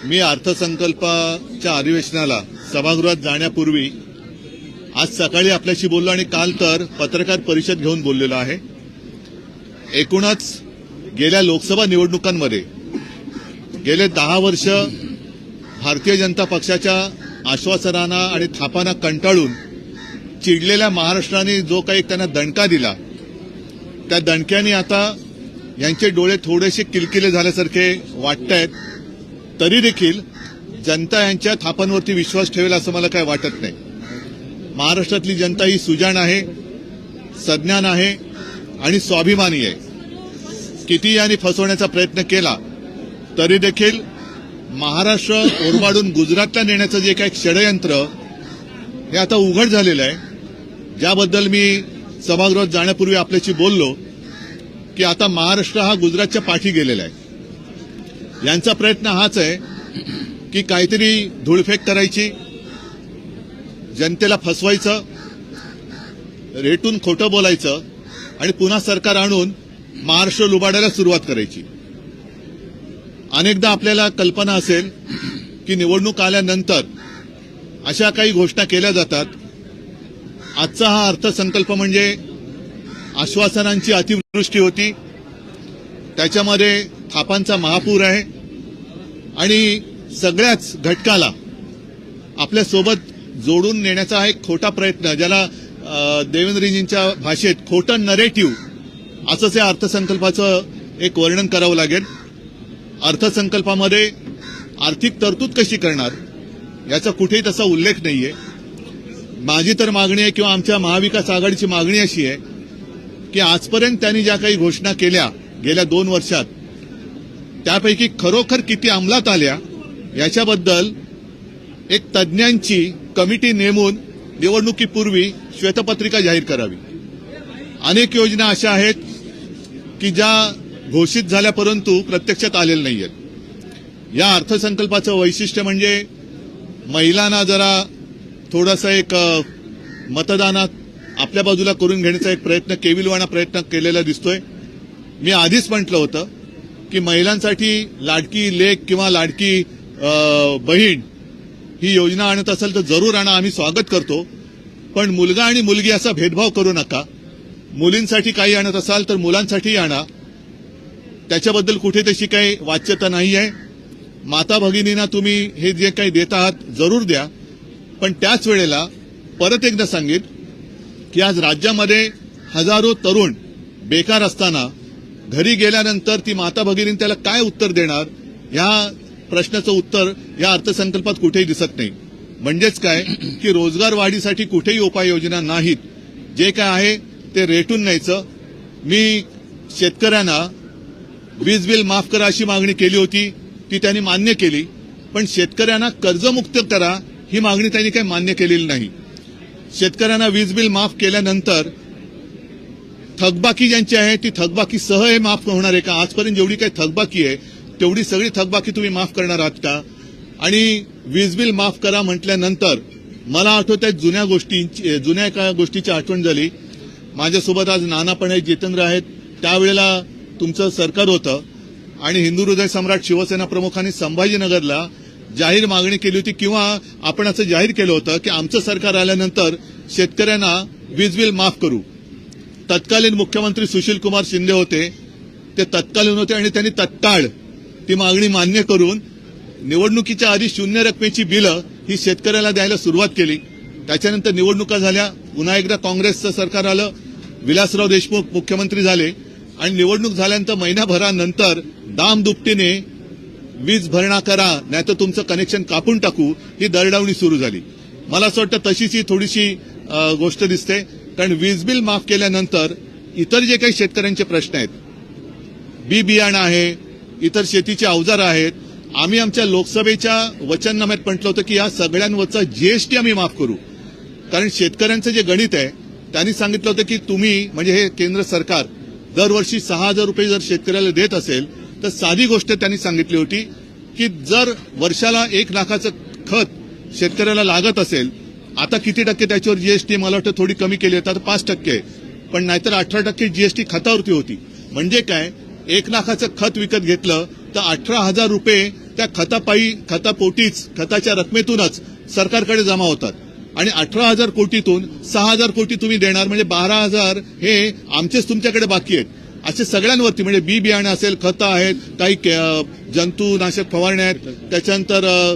मी अर्थसंकल्पाच्या अधिवेशनाला सभागृहात जाण्यापूर्वी आज सकाळी आपल्याशी बोललो आणि काल तर पत्रकार परिषद घेऊन बोललेलो आहे। एकूणच गेल्या लोकसभा निवडणुकांमध्ये गेले 10 वर्ष भारतीय जनता पक्षाच्या आश्वासनांना आणि थापांना कंटाळून चिडलेल्या महाराष्ट्राने जो काही त्यांना दणका दिला, त्या दणक्याने आता यांचे डोळे थोडेसे किलकिले झाल्यासारखे वाटतायत। तरी देखील जनता यांच्या थापांवरती विश्वास ठेवेल असं मला काय वाटत नाही। महाराष्ट्रातली जनता ही सुजाण आहे, सज्ञान आहे आणि स्वाभिमानी आहे। किती यांनी फसवण्याचा प्रयत्न केला तरी देखील महाराष्ट्र ओरबाडून गुजरातला नेण्याचं जे काही षडयंत्र हे आता उघड झालेलं आहे, ज्याबद्दल मी सभागृहात जाण्यापूर्वी आपल्याशी बोललो की आता महाराष्ट्र हा गुजरातच्या पाठी गेलेला आहे। यांचा प्रयत्न हाच आहे की काहीतरी धूळफेक करायची, जनतेला फसवायचं, रेटून खोटं बोलायचं आणि पुन्हा सरकार आणून महाराष्ट्र लुबाडायला सुरुवात करायची। अनेकदा आपल्याला कल्पना असेल की निवडणूक आल्यानंतर अशा काही घोषणा केल्या जातात। आजचा हा अर्थसंकल्प म्हणजे आश्वासनांची अतिवृष्टी होती, त्याच्यामध्ये थापांचा महापूर आहे आणि सगळ्याच घटकाला आपल्यासोबत जोडून नेण्याचा हा एक खोटा प्रयत्न, ज्याला देवेंद्रजींच्या भाषेत खोटं नरेटिव्ह असंच या अर्थसंकल्पाचं एक वर्णन करावं लागेल। अर्थसंकल्पामध्ये आर्थिक तरतूद कशी करणार याचा कुठेही तसा उल्लेख नाहीये। माझी तर मागणी आहे किंवा आमच्या महाविकास आघाडीची मागणी अशी आहे की आजपर्यंत त्यांनी ज्या काही घोषणा केल्या गेल्या 2 वर्षात, त्यापैकी खरोखर किती अंमलात आल्या याच्याबद्दल एक तज्ज्ञांची कमिटी नेमून निवडणुकीपूर्वी श्वेतपत्रिका जाहीर करावी। अनेक योजना अशा आहेत की ज्या घोषित झाल्या परंतु प्रत्यक्षात आलेल्या नाहीयेत। या अर्थसंकल्पाचं वैशिष्ट्य म्हणजे महिलांना जरा थोडासा एक मतदानात आपल्या बाजूला करून घेण्याचा एक प्रयत्न, केविलवाणा प्रयत्न केलेला दिसतोय। मी आधीच म्हटलं होतं की महिलांसाठी लाडकी लेक किंवा लाडकी बहीण ही योजना आणत असेल तर जरूर आणा, आम्ही स्वागत करतो। पण मुलगा आणि मुलगी असा भेदभाव करू नका। मुलींसाठी काही आणत असाल तर मुलांसाठीही आणा, त्याच्याबद्दल कुठे तशी काही वाच्यता नाही आहे। माता भगिनींना तुम्ही हे जे काही देत आहात जरूर द्या, पण त्याच वेळेला परत एकदा सांगेन की आज राज्यामध्ये हजारो तरुण बेकार असताना घरी गेल्यानंतर ती माता भगिनी त्याला काय उत्तर देणार, ह्या प्रश्नाचं उत्तर या अर्थसंकल्पात कुठेही दिसत नाही। म्हणजेच काय की रोजगार वाढीसाठी कुठेही उपाययोजना नाहीत, जे काय आहे ते रेटून न्यायचं। मी शेतकऱ्यांना वीज बिल माफ करा अशी मागणी केली होती, ती त्यांनी मान्य केली, पण शेतकऱ्यांना कर्जमुक्त करा ही मागणी त्यांनी काही मान्य केलेली नाही। शेतकऱ्यांना वीज बिल माफ केल्यानंतर थकबाकी ज्यांची आहे ती थकबाकी सह हे माफ होणार आहे का? आजपर्यंत जेवढी काही थकबाकी आहे तेवढी सगळी थकबाकी तुम्ही माफ करणार आहात का? आणि वीज बिल माफ करा म्हटल्यानंतर मला आठवतंय जुन्या एका गोष्टीची आठवण झाली। माझ्यासोबत आज नाना पण आहेत, जितेंद्र आहेत, त्यावेळेला तुमचं सरकार होतं आणि हिंदू हृदय सम्राट शिवसेना प्रमुखांनी संभाजीनगरला जाहीर मागणी केली होती किंवा आपण असं जाहीर केलं होतं की आमचं सरकार आल्यानंतर शेतकऱ्यांना वीज बिल माफ करू। तत्कालीन मुख्यमंत्री सुशील कुमार शिंदे होते, ते तत्कालीन होते आणि त्यांनी तत्काळ ती मागणी मान्य करून निवडणुकीच्या आधी 0 रकमेची बिलं ही शेतकऱ्याला द्यायला सुरुवात केली। त्याच्यानंतर निवडणुका झाल्या, पुन्हा एकदा काँग्रेसचं सरकार आलं, विलासराव देशमुख मुख्यमंत्री झाले आणि निवडणूक झाल्यानंतर महिनाभरानंतर दामदुपटीने वीज भरणा करा नाहीतर तुमचं कनेक्शन कापून टाकू ही दरडावणी सुरू झाली। मला असं वाटतं तशीच ही थोडीशी गोष्ट दिसते, कारण वीज बिल माफ केल्यानंतर इतर जे काही शेतकऱ्यांचे प्रश्न आहेत, बी बियाणं आहे, इतर शेतीचे अवजार आहेत, आम्ही आमच्या लोकसभेच्या वचननाम्यात म्हटलं होतं की या सगळ्यांवरचा जीएसटी आम्ही माफ करू। कारण शेतकऱ्यांचं जे गणित आहे त्यांनी सांगितलं होतं की तुम्ही म्हणजे हे केंद्र सरकार दरवर्षी 6,000 रुपये जर शेतकऱ्याला देत असेल तर साधी गोष्ट त्यांनी सांगितली होती की जर वर्षाला 1 लाखाचं खत शेतकऱ्याला लागत असेल, आता किती टक्के त्याच्यावर जीएसटी मला वाटतं थोडी कमी केली होती, आता 5%, पण नाहीतर 18% जीएसटी खतावरती होती। म्हणजे काय, 1 लाखाचं खत विकत घेतलं तर 18,000 रुपये त्या खतापोटीच खताच्या रकमेतूनच सरकारकडे जमा होतात आणि 18,000 कोटीतून 6,000 कोटी तुम्ही देणार म्हणजे 12,000 हे आमचेच तुमच्याकडे बाकी आहेत. असे सगळ्यांवरती म्हणजे बी बियाणं असेल, खतं आहेत, काही जंतुनाशक फवारण्या आहेत, त्याच्यानंतर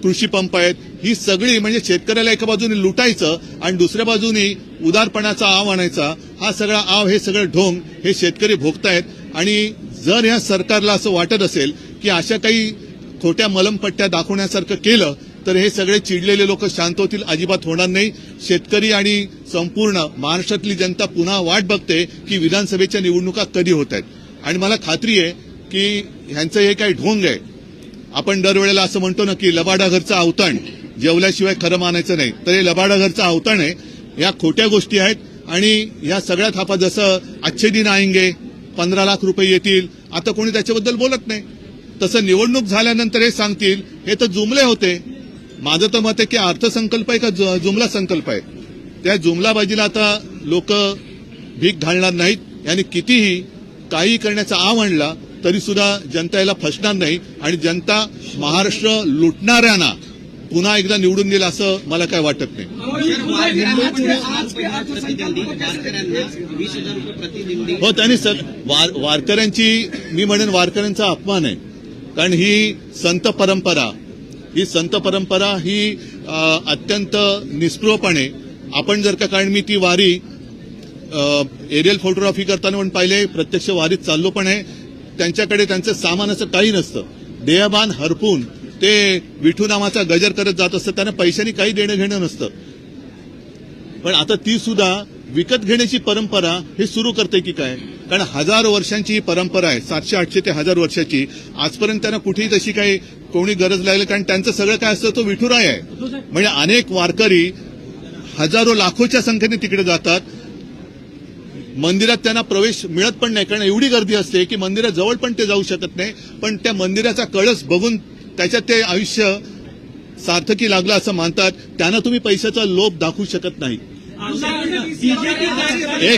कृषी पंप आहेत, ही सगळी म्हणजे शेतकऱ्याला एका बाजूने लुटायचं आणि दुसऱ्या बाजूने उदारपणाचा आव आणायचा, हा सगळा आव, हे सगळं ढोंग हे शेतकरी भोगतायत. आणि जर या सरकारला असं वाटत असेल की अशा काही खोट्या मलमपट्ट्या दाखवण्यासारखं केलं तर हे सगळे चिडलेले लोक शांत होतील, अजिबात होणार नाही. शेतकरी आणि संपूर्ण महाराष्ट्रातली जनता पुन्हा वाट बघते की विधानसभेच्या निवडणुका कधी होत आहेत. आणि मला खात्री आहे की ह्यांचं हे काही ढोंग आहे. आपण दरवेळेला असं म्हणतो ना की लबाडा घरचं अवतण, जेवल्याशिवाय खरं मानायचं नाही, तर हे लबाडा घरचं अवतण आहे. या खोट्या गोष्टी आहेत आणि या सगळ्या थापा, जसं अच्छे दिन आएंगे, 15 लाख रुपये येतील, आता कोणी त्याच्याबद्दल बोलत नाही. तसं निवडणूक झाल्यानंतर हे सांगतील हे तर जुमले होते. माझं तर मत आहे की अर्थसंकल्प आहे का जुमला संकल्प आहे. त्या जुमलाबाजीला आता लोक भीक घालणार नाहीत. यांनी कितीही काही करण्याचा आव आणला तरी सुद्धा जनता याला फसणार नाही आणि जनता महाराष्ट्र लुटणाऱ्यांना पुन्हा एकदा निवडून देईल असं मला काय वाटत नाही. हो, त्यांनी वारकऱ्यांची, मी म्हणेन वारकऱ्यांचा अपमान आहे. कारण ही संत परंपरा ही अत्यंत निस्पृहपणे आपण जर का, कारण मी ती वारी एरियल फोटोग्राफी करताना पण पाहिले, प्रत्यक्ष वारीत चाललो पण आहे. त्यांच्याकडे त्यांचं सामान असं काही नसतं, देहभान हरपून ते विठू नामाचा गजर करत जात असतं. त्यांना पैशांनी काही देणं घेणं नसतं. पण आता ती सुद्धा विकत घेण्याची परंपरा हे सुरू करते की काय? कारण 1000 वर्षांची ही परंपरा आहे, 700-800 ते 1000 वर्षाची. आजपर्यंत त्यांना कुठेही तशी काही कोणी गरज लागली, कारण त्यांचं सगळं काय असतं तो विठुराय आहे. म्हणजे अनेक वारकरी हजारो लाखोच्या संख्येने तिकडे जातात. मंदिरात त्यांना प्रवेश मिळत पण नाही, कारण एवढी गर्दी असते की मंदिराजवळ पण ते जाऊ शकत नाही. पण त्या मंदिराचा कळस बघून त्याच्यात ते आयुष्य सार्थकी लागलं असं मानतात. त्यांना तुम्ही पैशाचा लोभ दाखवू शकत नाही.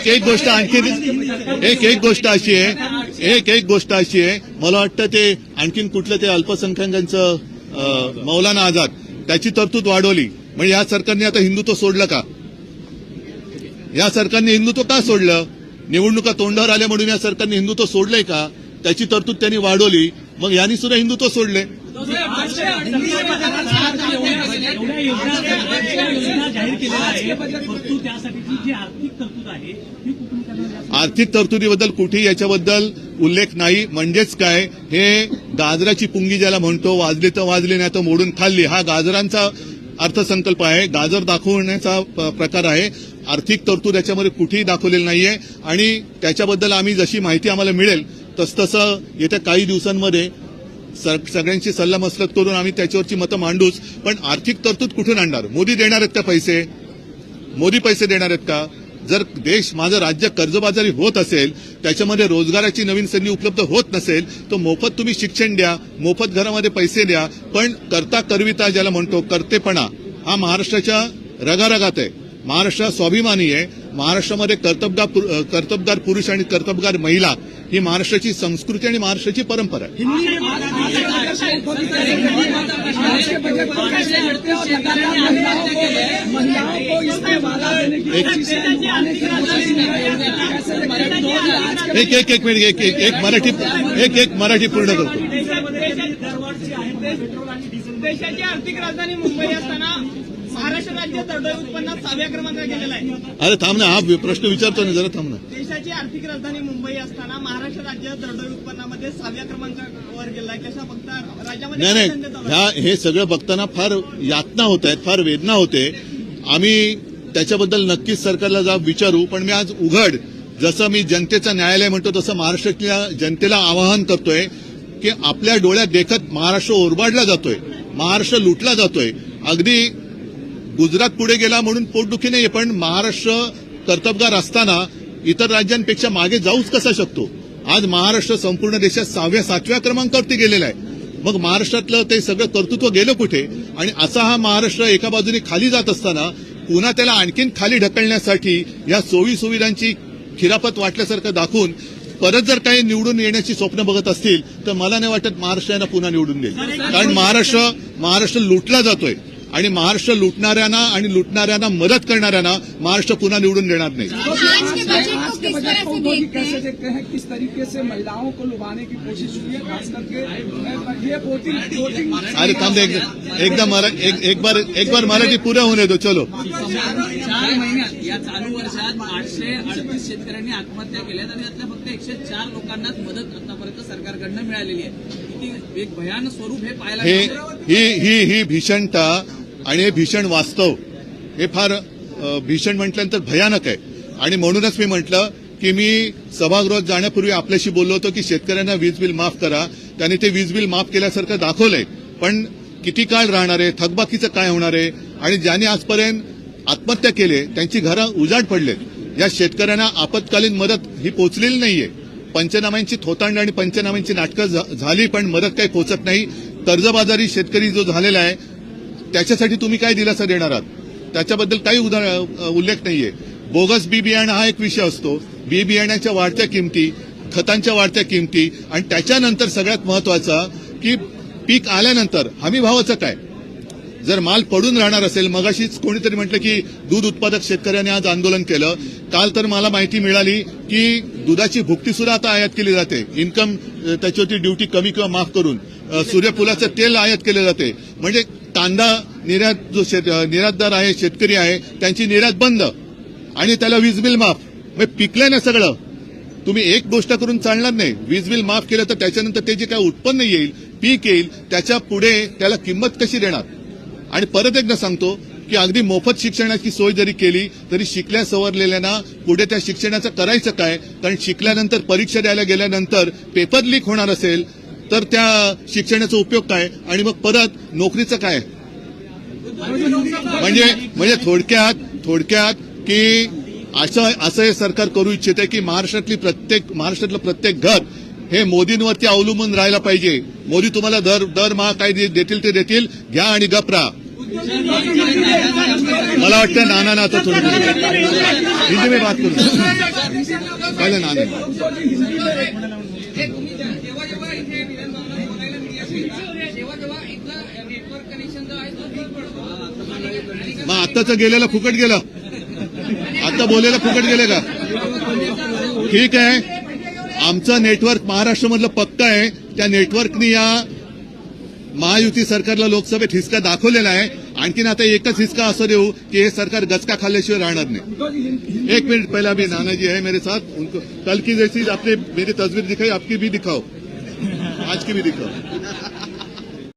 एक गोष्ट अशी आहे, मला वाटतं ते आणखीन कुठलं ते अल्पसंख्याकांचं मौलाना आझाद, त्याची तरतूद वाढवली. म्हणजे या सरकारने आता हिंदुत्व सोडलं का? या सरकारने हिंदुत्व का सोडलं? निवडणुका तोंडावर आल्या म्हणून या सरकारने हिंदुत्व सोडलंय का? त्याची तरतूद त्यांनी वाढवली, मग यांनी सुद्धा हिंदुत्व सोडले. आर्थिक तरतुदीबद्दल कुठेही याच्याबद्दल उल्लेख नाही. म्हणजेच काय, हे गाजराची पुंगी ज्याला म्हणतो, वाजली तर वाजली नाही तर मोडून खाल्ली, हा गाजरांचा अर्थसंकल्प आहे, गाजर दाखवण्याचा प्रकार आहे. आर्थिक तरतूद याच्यामध्ये कुठेही दाखवलेली नाहीये. आणि त्याच्याबद्दल आम्ही जशी माहिती आम्हाला मिळेल तसतसं येत्या काही दिवसांमध्ये सगळ्यांची सल्लामसलत करून आम्ही त्याच्यावरची मतं मांडूच. पण आर्थिक तरतूद कुठून आणणार? मोदी देणार आहेत का पैसे? मोदी पैसे देणार आहेत का? जर माझं राज्य कर्जबाजारी होत असेल, त्याच्यामध्ये रोजगाराची नवीन संधी उपलब्ध होत नसेल, तर मोफत तुम्ही शिक्षण द्या, मोफत घरामध्ये पैसे द्या. पण करता करविता ज्याला म्हणतो, कर्तेपणा, हा महाराष्ट्राच्या रगारगात आहे. महाराष्ट्र स्वाभिमानी आहे. महाराष्ट्रामध्ये कर्तबगार पुरुष आणि कर्तबगार महिला ही महाराष्ट्राची संस्कृती आणि महाराष्ट्राची परंपरा आहे. एक मराठी पूर्ण करतो. देशाची आर्थिक राजधानी मुंबई असताना महाराष्ट्र राज्य दरडोई उत्पन्नात 6व्या क्रमांकावर गेलेला आहे. अरे थांब ना, हा प्रश्न विचारतो ना, जरा थांब ना. देशाची आर्थिक राजधानी मुंबई असताना महाराष्ट्र राज्य दरडोई उत्पन्नामध्ये 6व्या क्रमांकावर गेला आहे. कशा बघता राज्यामध्ये? नाही, हे सगळं बघताना फार यातना होत आहेत, फार वेदना होते. आम्ही त्याच्याबद्दल नक्कीच सरकारला जाब विचारू. पण मी आज उघड, जसं मी जनतेचं न्यायालय म्हणतो तसं महाराष्ट्रातल्या जनतेला आवाहन करतोय की आपल्या डोळ्यात देखत महाराष्ट्र ओरबाडला जातोय, महाराष्ट्र लुटला जातोय. अगदी गुजरात पुढे गेला म्हणून पोटदुखी नाहीये, पण महाराष्ट्र कर्तबगार असताना इतर राज्यांपेक्षा मागे जाऊच कसा शकतो? आज महाराष्ट्र संपूर्ण देशात 6व्या-7व्या क्रमांकावरती गेलेला आहे. मग महाराष्ट्रातलं ते सगळं कर्तृत्व गेलं कुठे? आणि असा हा महाराष्ट्र एका बाजूने खाली जात असताना पुन्हा त्याला आणखीन खाली ढकलण्यासाठी या सोयी सुविधांची खिरापत वाटल्यासारखं दाखवून परत जर काही निवडून येण्याची स्वप्न बघत असतील तर मला नाही वाटत महाराष्ट्र यांना पुन्हा निवडून देईल. कारण महाराष्ट्र लुटला जातोय आणि महाराष्ट्र लुटणाऱ्यांना मदत करणाऱ्यांना महाराष्ट्र पुन्हा निवडून देणार नाही. आज के बजट को उद्धव जी कैसे देखते हैं, किस तरीके से महिलाओं को लुभाने की कोशिश हुई है, खास करके ये वोटिंग अरे थांब एक बार मराठी पुरा होने दो. चलो. 4 महिन्यात या चालू वर्षात 838 शेतकऱ्यांनी आत्महत्या केल्यात आणि त्यातल्या फक्त 104 लोकांनाच मदत आतापर्यंत सरकारकडनं मिळालेली आहे. किती एक भयानक स्वरूप हे पाहायला मिळतं. ही भीषणता आणि हे भीषण वास्तव हे फार भीषण म्हटल्यानंतर भयानक आहे. आणि म्हणूनच मी म्हटलं की मी सभागृहात जाण्यापूर्वी आपल्याशी बोललो होतो की शेतकऱ्यांना वीज बिल माफ करा. त्यांनी ते वीज बिल माफ केल्यासारखं दाखवलंय, पण किती काळ राहणार आहे, थकबाकीचं काय होणार आहे, आणि ज्यांनी आजपर्यंत आत्महत्या केले त्यांची घरं उजाड पडलेत. या शेतकऱ्यांना आपत्कालीन मदत ही पोचलेली नाहीये. पंचनाम्यांची थोतांड आणि पंचनाम्यांची नाटकं झाली पण मदत काही पोचत नाही. कर्जबाजारी शेतकरी जो झालेला आहे त्याच्यासाठी तुम्ही काय दिलासा देणार आहात त्याच्याबद्दल काही उल्लेख नाहीये. बोगस बी बियाणं हा एक विषय असतो. बी बियाण्याच्या वाढत्या किमती, खतांच्या वाढत्या किमती, आणि त्याच्यानंतर सगळ्यात महत्वाचा की पीक आल्यानंतर हमी भावाचं काय. जर माल पडून राहणार असेल, मगाशीच कोणीतरी म्हटलं की दूध उत्पादक शेतकऱ्यांनी आज आंदोलन केलं. काल तर मला माहिती मिळाली की दुधाची भुकटी सुद्धा आता आयात केली जाते. इन्कम त्याच्यावरती ड्युटी कमी किंवा माफ करून सूर्यफुलाचं तेल आयात केलं जाते. म्हणजे कांदा निर्यात जो निर्यातदार आहे, शेतकरी आहे, त्यांची निर्यात बंद आणि त्याला वीज बिल माफ. म्हणजे पिकलंय ना सगळं. तुम्ही एक गोष्ट करून चालणार नाही. वीज बिल माफ केलं तर त्याच्यानंतर ते जे काय उत्पन्न येईल, पीक येईल, त्याच्या पुढे त्याला किंमत कशी देणार. आणि परत एकदा सांगतो की अगदी मोफत शिक्षणाची सोय जरी केली तरी शिकल्या सवरलेल्यांना पुढे त्या शिक्षणाचं करायचं काय. कारण शिकल्यानंतर परीक्षा द्यायला गेल्यानंतर पेपर लीक होणार असेल तर त्या शिक्षणाचा उपयोग काय, आणि मग परत नोकरीचं काय. म्हणजे थोडक्यात की असं हे सरकार करू इच्छिते की महाराष्ट्रातलं प्रत्येक घर हे मोदींवरती अवलंबून राहायला पाहिजे. मोदी तुम्हाला दरमहा काय देतील ते देतील, घ्या आणि गपरा. मला वाटतं नाना आता थोडं हिंदी में बात करू पहिले नाना. मग आत्ताचं गेलेलं फुकट गेलं, आता बोलायला फुकट गेले का. ठीक आहे, आमचं नेटवर्क महाराष्ट्रामधलं पक्का आहे. त्या नेटवर्कनी या महायुती सरकारला लोकसभेत हिसका दाखवलेला आहे. आणखीन आता एकच हिसका असं देऊ की हे सरकार गचका खाल्ल्याशिवाय राहणार नाही. 1 मिनट पहले अभी नाना जी है मेरे साथ, उनको कल की जैसी आपने मेरी तस्वीर दिखाई, आपकी भी दिखाओ, आज की भी दिखाओ.